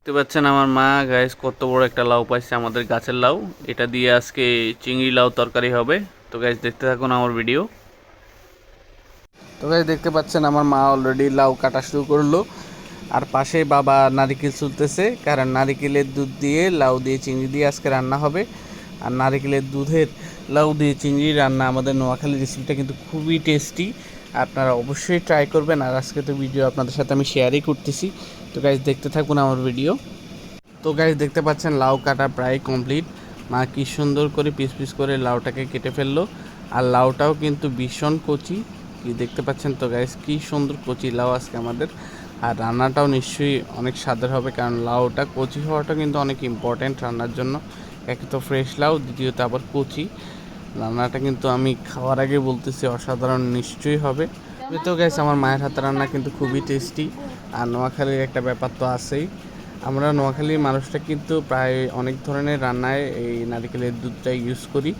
দেখতে পাচ্ছেন আমার মা গাইস কত বড় একটা লাউ পাইছে, আমাদের গাছের লাউ। এটা দিয়ে আজকে চিংড়ি লাউ তরকারি হবে। তো গাইস দেখতে থাকুন আমার ভিডিও। তো গাইস দেখতে পাচ্ছেন আমার মা অলরেডি লাউ কাটা শুরু করলো, আর পাশে বাবা নারিকেল চুলতেছে, কারণ নারিকেলের দুধ দিয়ে লাউ দিয়ে চিংড়ি দিয়ে আজকে রান্না হবে। আর নারিকেলের দুধের লাউ দিয়ে চিংড়ি রান্না আমাদের নোয়াখালীর রেসিপিটা কিন্তু খুবই টেস্টি। আপনারা অবশ্যই ট্রাই করবেন। আর আজকে তো ভিডিও আপনাদের সাথে আমি শেয়ারই করতেছি। তো গাইস দেখতে থাকুন আমার ভিডিও। তো গাইস দেখতে পাচ্ছেন লাউ কাটা প্রায় কমপ্লিট। মা কি সুন্দর করে পিস পিস করে লাউটাকে কেটে ফেললো। আর লাউটাও কিন্তু ভীষণ কচি, কি দেখতে পাচ্ছেন তো গাইস, কি সুন্দর কচি লাউ আজকে আমাদের। আর রান্নাটাও নিশ্চয়ই অনেক স্বাদের হবে, কারণ লাউটা কচি হওয়াটা কিন্তু অনেক ইম্পর্ট্যান্ট রান্নার জন্য। একে তো ফ্রেশ লাউ, দ্বিতীয়ত আবার কচি। রান্নাটা কিন্তু আমি খাওয়ার আগে বলতেছি অসাধারণ নিশ্চয়ই হবে। তো গাইস আমার মায়ের হাতে রান্না কিন্তু খুবই টেস্টি। আর নোয়াখালীর একটা ব্যাপার তো আছেই, আমরা নোয়াখালীর মানুষটা কিন্তু প্রায় অনেক ধরনের রান্নায় এই নারকেলের দুধটা ইউজ করি,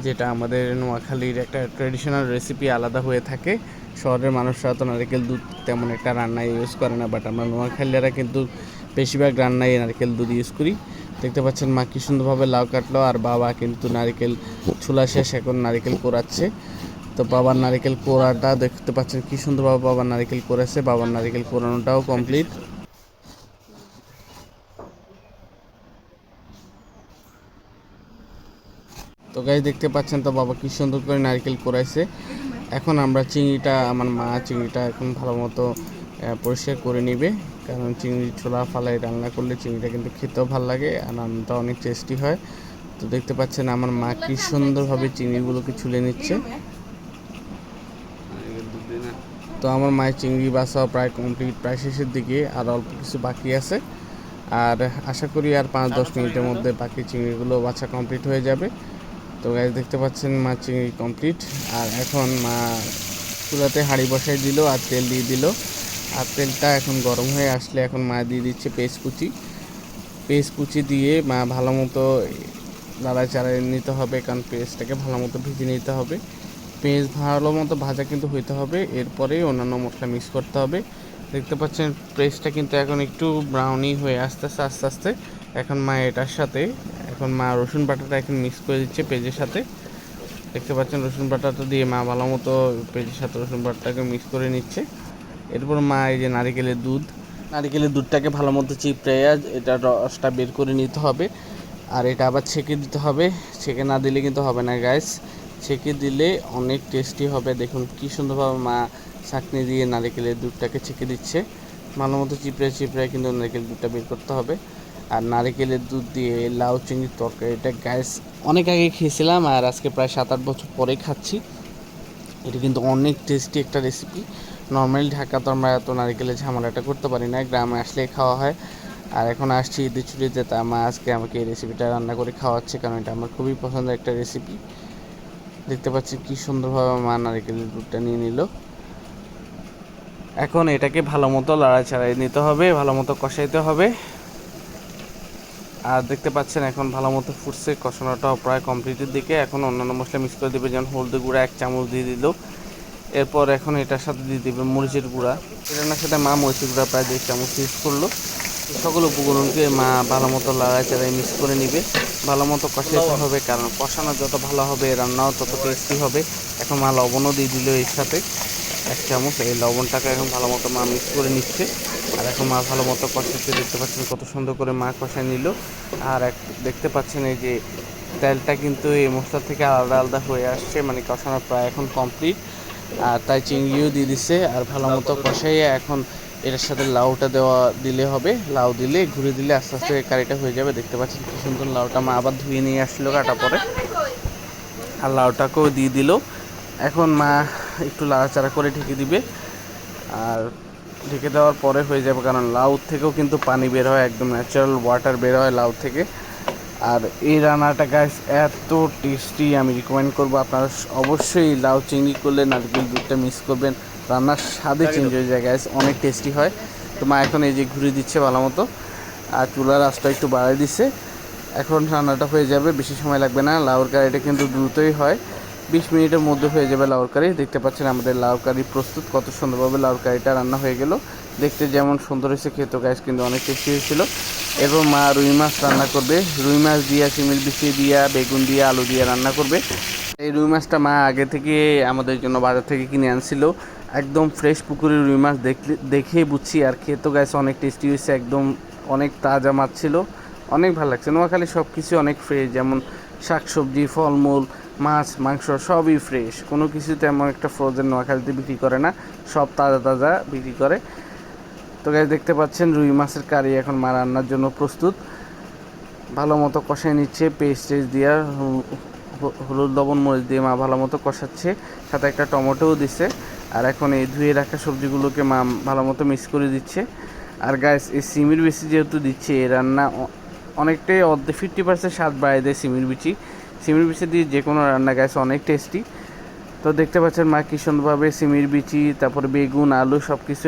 যেটা আমাদের নোয়াখালীর একটা ট্রেডিশনাল রেসিপি আলাদা হয়ে থাকে। শহরের মানুষরা তো নারকেল দুধ তেমন একটা রান্নায় ইউজ করে না, বাট আমরা নোয়াখালীরা কিন্তু বেশিরভাগ রান্নায় নারকেল দুধ ইউজ করি। দেখতে পাচ্ছেন মা কি সুন্দরভাবে লাউ কাটলো, আর বাবা কিন্তু নারকেল ছোলা শেষ, এখন নারকেল কোরাচ্ছে। তো বাবার নারকেল কোড়াটা দেখতে পাচ্ছেন কি সুন্দরভাবে বাবার নারকেল কোড়াচ্ছে, বাবার নারকেল কোড়ানোটাও কমপ্লিট। তো গাইস দেখতে পাচ্ছেন তো বাবা কি সুন্দর করে নারকেল কোড়াইছে। এখন আমরা চিংড়িটা, আমার মা চিংড়িটা এখন ভালো মতো পরিষ্কার করে নিবে, কারণ চিংড়ি ছোলা ফালাই রান্না করলে চিংড়িটা কিন্তু খেতেও ভালো লাগে আর রান্নাটা অনেক টেস্টি হয়। তো দেখতে পাচ্ছেন আমার মা কি সুন্দরভাবে চিংড়িগুলোকে ছুলে নিচ্ছে। তো আমার মায়ের চিংড়ি বাসাও প্রায় কমপ্লিট, প্রায় শেষের দিকে, আর অল্প কিছু বাকি আছে। আর আশা করি আর 5-10 মিনিটের মধ্যে বাকি চিংড়িগুলো বাছা কমপ্লিট হয়ে যাবে। তো গাইস দেখতে পাচ্ছেন মা চিংড়ি কমপ্লিট। আর এখন মা চুলাতে হাঁড়ি বসাই দিল আর তেল দিয়ে দিল। আর তেলটা এখন গরম হয়ে আসলে এখন মা দিয়ে দিচ্ছে পেঁয়াজ কুচি। পেঁয়াজ কুচি দিয়ে মা ভালো মতো নাড়ায় চাড়ায় নিতে হবে, কারণ পেঁয়াজটাকে ভালো মতো ভেজে নিতে হবে। পেঁয়াজ ভালো মতো ভাজা কিন্তু হইতে হবে, এরপরে অন্যান্য মশলা মিক্স করতে হবে। দেখতে পাচ্ছেন পেঁয়াজটা কিন্তু এখন একটু ব্রাউনি হয়ে আসতেছে আস্তে আস্তে। এখন মা এটার সাথে এখন মা রসুন বাটাটা এখন মিক্স করে দিচ্ছে পেঁয়াজের সাথে। দেখতে পাচ্ছেন রসুন বাটাটা দিয়ে মা ভালো মতো পেঁয়াজের সাথে রসুন বাটাটাকে মিক্স করে নিচ্ছে। এরপর মা এই যে নারিকেলের দুধটাকে ভালো মতো চিপড়ে এটা রসটা বের করে নিতে হবে। আর এটা আবার ছেঁকে দিতে হবে, ছেঁকে না দিলে কিন্তু হবে না গাইস, ছেঁকে দিলে অনেক টেস্টি হবে। দেখুন কি সুন্দরভাবে মা ছাঁকনি দিয়ে নারিকেলের দুধটাকে ছেঁকে দিচ্ছে। ভালো মতো চিপড়ে চিপড়ে কিন্তু নারিকেলের দুধটা বের করতে হবে। আর নারিকেলের দুধ দিয়ে লাউ চিংড়ির তরকারি, এটা গাইস অনেক আগে খেয়েছিলাম, আর আজকে প্রায় 7-8 বছর পরে খাচ্ছি। এটা কিন্তু অনেক টেস্টি একটা রেসিপি। নর্মালি ঢাকা তো আমরা এত নারিকেলের ঝামেলাটা করতে পারি না, গ্রামে আসলেই খাওয়া হয়। আর এখন আসছি ঈদের ছুটিতে, তা মা আজকে আমাকে এই রেসিপিটা রান্না করে খাওয়াচ্ছে, কারণ এটা আমার খুবই পছন্দের একটা রেসিপি। দেখতে পাচ্ছি কি সুন্দরভাবে মা নারিকেলের দুধটা নিয়ে নিল। এখন এটাকে ভালো মতো লাড়াচাড়াই নিতে হবে, ভালো মতো কষাইতে হবে। আর দেখতে পাচ্ছেন এখন ভালো মতো ফুটছে, কষানোটাও প্রায় কমপ্লিটের দিকে। এখন অন্যান্য মশলা মিক্স করে দেবে, যেমন হলদি গুঁড়া 1 চামচ দিয়ে দিল। এরপর এখন এটার সাথে দিয়ে দেবে মরিচের গুঁড়া। এটার সাথে মা মরিচের গুঁড়া প্রায় 1 চামচ ইউজ করলো। সকল উপকরণকে মা ভালো মতো লাড়ায় চাড়াই মিক্স করে নিবে, ভালো মতো কষাইতে হবে, কারণ কষানো যত ভালো হবে রান্নাও তত টেস্টি হবে। এখন মা লবণও দিয়ে দিল এর সাথে 1 চামচ। এই লবণটাকে এখন ভালো মতো মা মিক্স করে নিচ্ছে। আর এখন মা ভালো মতো কষাচ্ছে, দেখতে পাচ্ছেন কত সুন্দর করে মা কষায় নিল। আর দেখতে পাচ্ছেন এই যে তেলটা কিন্তু এই মশলা থেকে আলাদা আলাদা হয়ে আসছে, মানে কষানো প্রায় এখন কমপ্লিট। আর তাই চিংড়িও দিয়ে দিচ্ছে, আর ভালো মতো কষাইয়ে এখন এটার সাথে লাউটা দিলে হবে। লাউ দিলে ঘুরে দিলে আস্তে আস্তে কারিটা হয়ে যাবে। দেখতে পাচ্ছেন কি সুন্দর লাউটা মা আবার ধুয়ে নিয়ে আসলো কাটা পরে, আর লাউটাকেও দিয়ে দিল। এখন মা একটু নাড়াচাড়া করে ঢেকে দিবে, আর ঢেকে দেওয়ার পরে হয়ে যাবে, কারণ লাউ থেকেও কিন্তু পানি বের হয়, একদম ন্যাচারাল ওয়াটার বের হয় লাউ থেকে। আর এই রান্নাটা গাইস এত টেস্টি, আমি রিকমেন্ড করবো আপনারা অবশ্যই লাউ চিংড়ি করলে নারকেল দুধটা মিক্স করবেন, রান্নার স্বাদে চেঞ্জ হয়ে যায় গাইস, অনেক টেস্টি হয়। তো মা এখন এই যে ঘুরে দিচ্ছে ভালো মতো, আর চুলার আঁচটা একটু বাড়াই দিচ্ছে। এখন রান্নাটা হয়ে যাবে, বেশি সময় লাগবে না। লাউর কারিটা কিন্তু দ্রুতই হয়, 20 মিনিটের মধ্যে হয়ে যাবে লাউর কারি। দেখতে পাচ্ছেন আমাদের লাউ কারি প্রস্তুত, কত সুন্দরভাবে লাউর কারিটা রান্না হয়ে গেল। দেখতে যেমন সুন্দর হয়েছে, খেতে গাইস কিন্তু অনেক টেস্টি হয়েছিল। এরপর মা রুই মাছ রান্না করবে। রুই মাছ দিয়া, শিমের বিচি দিয়া, বেগুন দিয়া, আলু দিয়ে রান্না করবে। এই রুই মাছটা মা আগে থেকে আমাদের জন্য বাজার থেকে কিনে আনছিল। একদম ফ্রেশ পুকুরের রুই মাছ দেখেই বুঝছি। আর খেতে গাইস অনেক টেস্টি হয়েছে, একদম অনেক তাজা মাছ ছিল, অনেক ভালো লাগছে। নোয়াখালী সব কিছু অনেক ফ্রেশ, যেমন শাকসবজি, ফলমূল, মাছ, মাংস সবই ফ্রেশ। কোনো কিছু তেমন একটা ফ্রোজেন নোয়াখালীতে বিক্রি করে না, সব তাজা তাজা বিক্রি করে। তো গাইস দেখতে পাচ্ছেন রুই মাছের কারি এখন মা রান্নার জন্য প্রস্তুত। ভালো মতো কষায় নিচ্ছে, পেস্ট টেস্ট দিয়া, হলুদ লবণ মরিচ দিয়ে মা ভালো মতো কষাচ্ছে, সাথে একটা টমেটোও দিচ্ছে। আর এখন এই ধুয়ে রাখা সবজিগুলোকে মা ভালো মতো মিক্স করে দিচ্ছে। আর গাইস এই সিমের বিচি যেহেতু দিচ্ছে, এই রান্না অনেকটাই 50% স্বাদ বাড়ায় দেয় সিমের বিচি। সিমের বিচি দিয়ে যে কোনো রান্না গাইস অনেক টেস্টি। তো দেখতে পাচ্ছেন মা কী সুন্দরভাবে সিমের বিচি, তারপরে বেগুন, আলু সব কিছু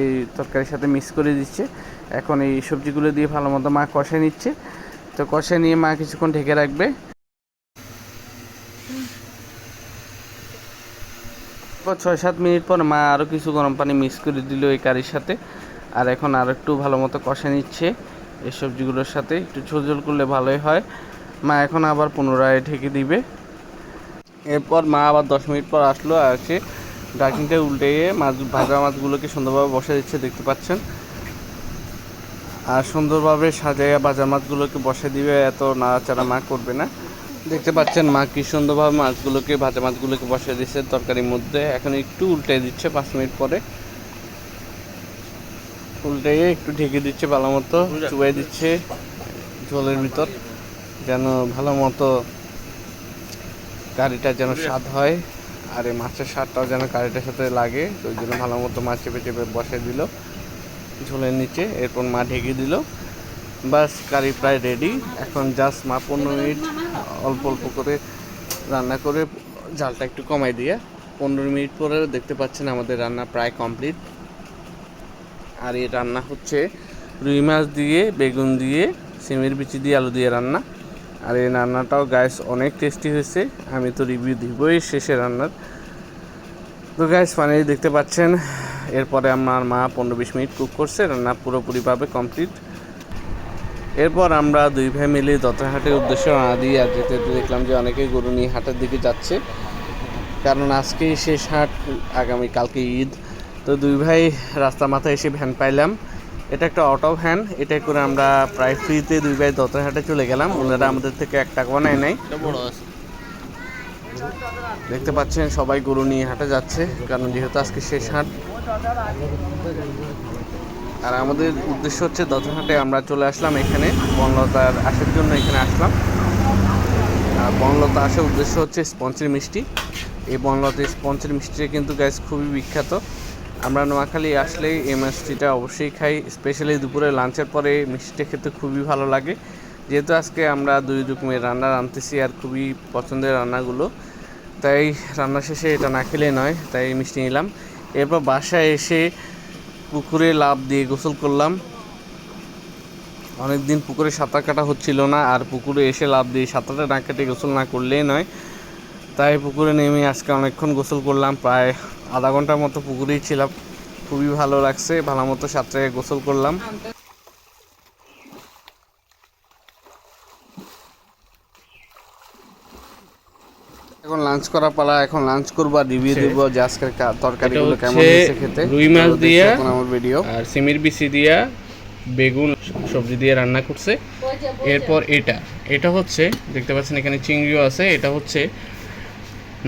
এই তরকারির সাথে মিক্স করে দিচ্ছে। এখন এই সবজিগুলো দিয়ে ভালো মতো মা কষায় নিচ্ছে। তো কষায় নিয়ে মা কিছুক্ষণ ঢেকে রাখবে। 6-7 মিনিট পর মা আরও কিছু গরম পানি মিক্স করে দিল এই কারির সাথে। আর এখন আর একটু ভালো মতো কষে নিচ্ছে এই সবজিগুলোর সাথে, একটু ঝোল ঝোল করলে ভালোই হয়। মা এখন আবার পুনরায় ঢেকে দিবে। এরপর মা আবার 10 মিনিট পর আসলো, আর এসে ঢাকনিটা উল্টে মাছ, ভাজা মাছগুলোকে সুন্দরভাবে বসে দিচ্ছে, দেখতে পাচ্ছেন। আর সুন্দরভাবে সাজাইয়া ভাজা মাছগুলোকে বসে দিবে, এত নাড়াচাড়া মা করবে না। দেখতে পাচ্ছেন মা কি সুন্দরভাবে মাছগুলোকে, ভাজা মাছগুলোকে বসিয়ে দিচ্ছে তরকারির মধ্যে। এখন একটু উল্টে দিচ্ছে 5 মিনিট পরে, উল্টে একটু ঢেকে দিচ্ছে, ভালো মতো চুবাই দিচ্ছে ঝোলের ভিতর, যেন ভালো মতো কারিটা যেন স্বাদ হয়। আর এই মাছের স্বাদটাও যেন কারিটার সাথে লাগে, তো ওই জন্য ভালো মতো মাছ চেপে চেপে বসে দিল ঝোলের নিচে। এরপর মা ঢেকে দিল, বাস কারি প্রায় রেডি। এখন জাস্ট মা 15 মিনিট অল্প অল্প করে রান্না করে জালটা একটু কমাই দিয়ে 15 মিনিট পরে দেখতে পাচ্ছেন আমাদের রান্না প্রায় কমপ্লিট। আর এই রান্না হচ্ছে রুই মাছ দিয়ে, বেগুন দিয়ে, সিমের বিচি দিয়ে, আলু দিয়ে রান্না। আর এই রান্নাটাও গাইস অনেক টেস্টি হয়েছে। আমি তো রিভিউ দিবই শেষে রান্নার। তো গাইস ফাইনালি দেখতে পাচ্ছেন, এরপরে আমার মা 15-20 মিনিট কুক করছে, রান্না পুরোপুরিভাবে কমপ্লিট। এরপর আমরা দুই ভাই মিলে দত্তহাটের উদ্দেশ্যে রওনা দিই। আর যেতে দেখলাম যে অনেকেই গরু নিয়ে হাটের দিকে যাচ্ছে, কারণ আজকেই শেষ হাট, আগামী কালকে ঈদ। তো দুই ভাই রাস্তা মাথায় এসে ভ্যান পাইলাম, এটা একটা অটো ভ্যান। এটা করে আমরা প্রায় ফ্রিতে দুই ভাই দত্তহাটে চলে গেলাম। ওনারা আমাদের থেকে 1 টাকাও নেয় নাই। দেখতে পাচ্ছেন সবাই গরু নিয়ে হাটে যাচ্ছে, কারণ যেহেতু আজকে শেষ হাট। আর আমাদের উদ্দেশ্য হচ্ছে দত্তহাটে আমরা চলে আসলাম এখানে বনলতার আসার জন্য, এখানে আসলাম। আর বনলতা আসার উদ্দেশ্য হচ্ছে স্পঞ্জের মিষ্টি। এই বনলতা স্পঞ্জের মিষ্টিটা কিন্তু গাইস খুবই বিখ্যাত। আমরা নোয়াখালী আসলে এই মিষ্টিটা অবশ্যই খাই, স্পেশালি দুপুরে লাঞ্চের পরে মিষ্টিটা খেতে খুবই ভালো লাগে। যেহেতু আজকে আমরা 2 রকমের রান্না রাঁধতেছি আর খুবই পছন্দের রান্নাগুলো, তাই রান্না শেষে এটা না খেলে নয়, তাই মিষ্টি নিলাম। এরপর বাসায় এসে পুকুরে লাফ দিয়ে গোসল করলাম। অনেক দিন পুকুরে সাঁতার কাটা হচ্ছিল না, আর পুকুরে এসে লাফ দিয়ে সাঁতারটা না কেটে গোসল না করলেই নয়। তাই পুকুরে নেমে আজকে অনেকক্ষণ গোসল করলাম, প্রায় আধা ঘন্টার মতো পুকুরেই ছিলাম। খুবই ভালো লাগছে, ভালো মতো সাঁতরে গোসল করলাম। এখন লাঞ্চ করা পালা, এখন লাঞ্চ করবো আর রিভিউ দেবো যে আজকের তরকারিগুলো কেমন হয়েছে খেতে। রুই মাছ দিয়ে আমার ভিডিও আর সিমের বিচি দিয়া, বেগুন, সবজি দিয়ে রান্না করছে। এরপর এটা হচ্ছে দেখতে পাচ্ছেন এখানে চিংড়িও আছে। এটা হচ্ছে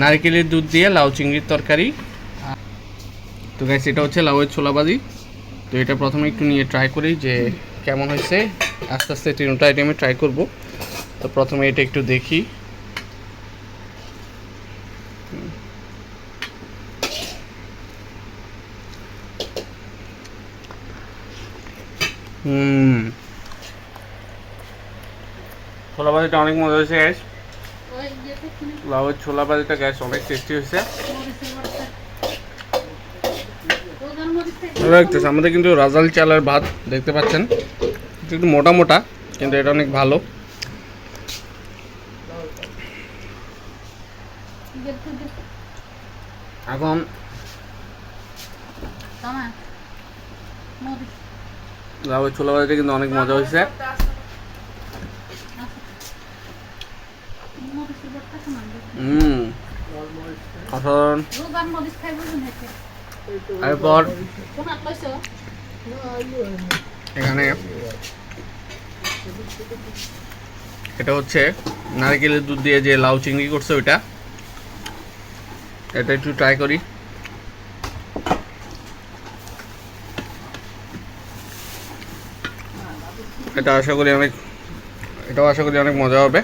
নারকেলের দুধ দিয়ে লাউ চিংড়ির তরকারি। তো গাইস এটা হচ্ছে লাউয়ের ছোলাবাজি। তো এটা প্রথমে একটু নিয়ে ট্রাই করি যে কেমন হয়েছে, আস্তে আস্তে তিনটা আইটেমে ট্রাই করব। তো প্রথমে এটা একটু দেখি। ছোলা ভাজিটা অনেক মজা হয়েছে গ্যাস। লাউয়ের ছোলা ভাজিটা গ্যাস অনেক টেস্টি হয়েছে। আমাদের কিন্তু রাজাল চালের ভাত দেখতে পাচ্ছেন, একটু মোটা মোটা, কিন্তু এটা অনেক ভালো। এখন লাউয়ের ছোলা ভাজাটা কিন্তু অনেক মজা হয়েছে। অসাধারণ। এরপর এখানে এটা হচ্ছে নারকেলের দুধ দিয়ে যে লাউ চিংড়ি করছে ওইটা, এটা একটু ট্রাই করি। এটাও আশা করি অনেক মজা হবে।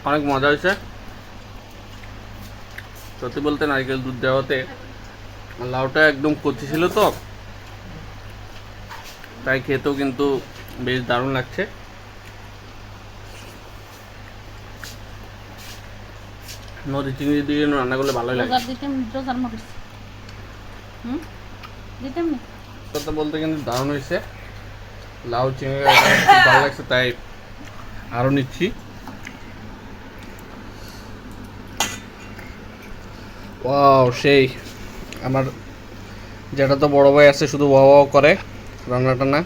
অনেক মজা হয়েছে সত্যি বলতে। নারকেল দুধ দেওয়াতে লাউটা একদম কচি ছিল তো, তাই খেতেও কিন্তু বেশ দারুণ লাগছে। নদী চিংড়ি দিয়ে রান্না করলে ভালোই লাগে। কথা বলতে কিন্তু দারুণ হয়েছে। লাউ চিংড়ি ভালো লাগছে তাই আরও নিচ্ছি। ওয়াও সেই। আমার যেটা তো বড় ভাই আছে শুধু ওয়াও ওয়াও করে রান্নাটা না,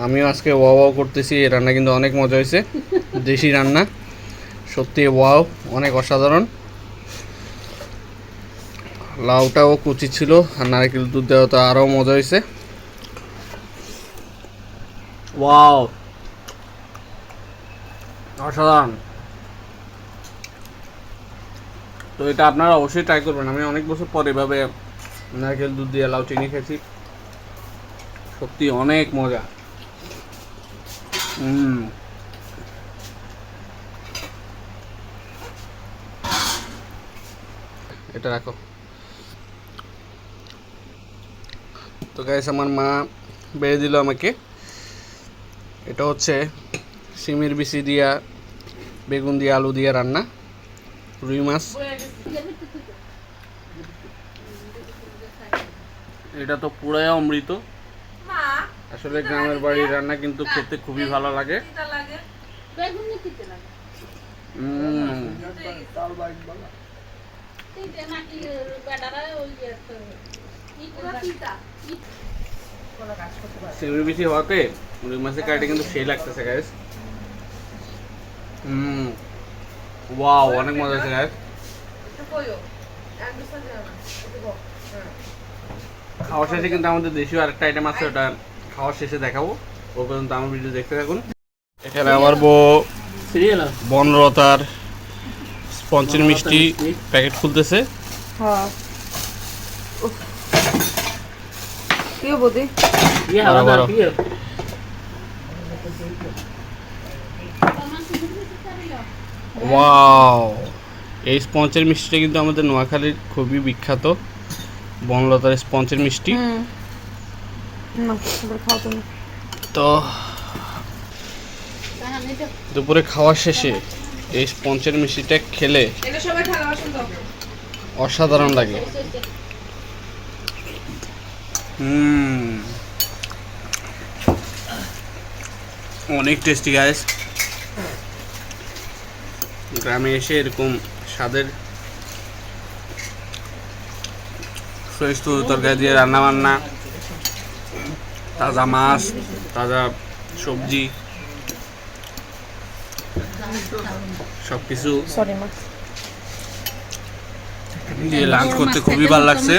আমিও আজকে ওয়াও ওয়াও করতেছি। এই রান্না কিন্তু অনেক মজা হয়েছে, দেশি রান্না সত্যি ওয়াও, অনেক অসাধারণ। লাউটাও কুচি ছিল আর নারকেল দুধ দেওয়া তো আরও মজা হয়েছে। ওয়াও অসাধারণ। তো এটা আপনারা অবশ্যই ট্রাই করবেন। আমি অনেক বছর পর এভাবে নারকেল দুধ দিয়ে লাউ চিংড়ি খেয়েছি, সত্যি অনেক মজা। এটা রাখো। তো গাইস আমার মা বেড়ে দিল আমাকে। এটা হচ্ছে সিমের বিচি দিয়া বেগুন দিয়ে আলু দিয়ে রান্না, রুই মাছ। এটা তো পুরাই অমৃত। আসলে গ্রামের বাড়ির রান্না কিন্তু খেতে খুবই ভালো লাগে। সিমের বিচি হওয়াতে রুই মাছের কারিটা কিন্তু সেই লাগতেছে গাইস। ওয়াও অনেক মজা হয়েছে গাইস। খাওয়ার শেষে কিন্তু আমাদের দেশীয় আরেকটা আইটেম আছে, ওটা খাওয়ার শেষে দেখাবো। ও পর্যন্ত আমার ভিডিও দেখতে থাকুন। এখানে আমার বউ বনলতার স্পঞ্জের মিষ্টি প্যাকেট খুলতেছে। ওয়াও এই স্পঞ্জের মিষ্টিটা কিন্তু আমাদের নোয়াখালীর খুবই বিখ্যাত, বনলতার স্পঞ্জের মিষ্টি। তো দুপুরে খাওয়ার শেষে এই স্পঞ্জের মিষ্টিটা খেলে অসাধারণ লাগে। অনেক টেস্টি গাইস। গ্রামে এসে এরকম স্বাদের ফ্রেশ তরকারি দিয়ে রান্না বান্না, তাজা মাছ, তাজা সবজি, সবকিছু দিয়ে লাঞ্চ করতে খুবই ভালো লাগছে।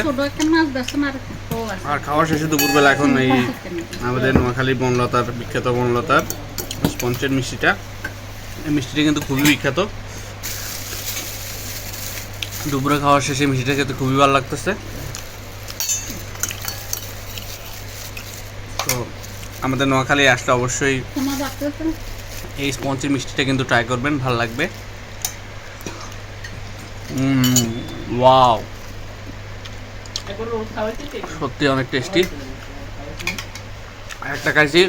আর খাওয়ার শেষে দুপুরবেলা এখন এই আমাদের নোয়াখালী বনলতার বিখ্যাত বনলতার স্পঞ্জের মিষ্টিটা, এই মিষ্টিটা কিন্তু খুবই বিখ্যাত। দুপুরে খাওয়ার শেষে মিষ্টিটা খেতে খুবই ভালো লাগতেছে। তো আমাদের নোয়াখালী আসলে অবশ্যই এই স্পঞ্জের মিষ্টিটা কিন্তু ট্রাই করবেন, ভালো লাগবে। ওয়াও সত্যি অনেক টেস্টি। একটা খাইছি,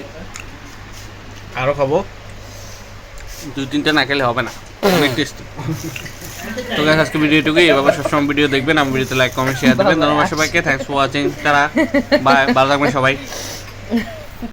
আরও খাবো, 2-3টা না খেলে হবে না, অনেক টেস্টি। তো গাইস আজকে ভিডিওটুকুই। এভাবে সবসময় ভিডিও দেখবেন, আমার ভিডিওতে লাইক কমেন্ট শেয়ার দেবেন। ধন্যবাদ সবাইকে, থ্যাঙ্কস ফর ওয়াচিং। তারা বাই, ভালো থাকবেন সবাই।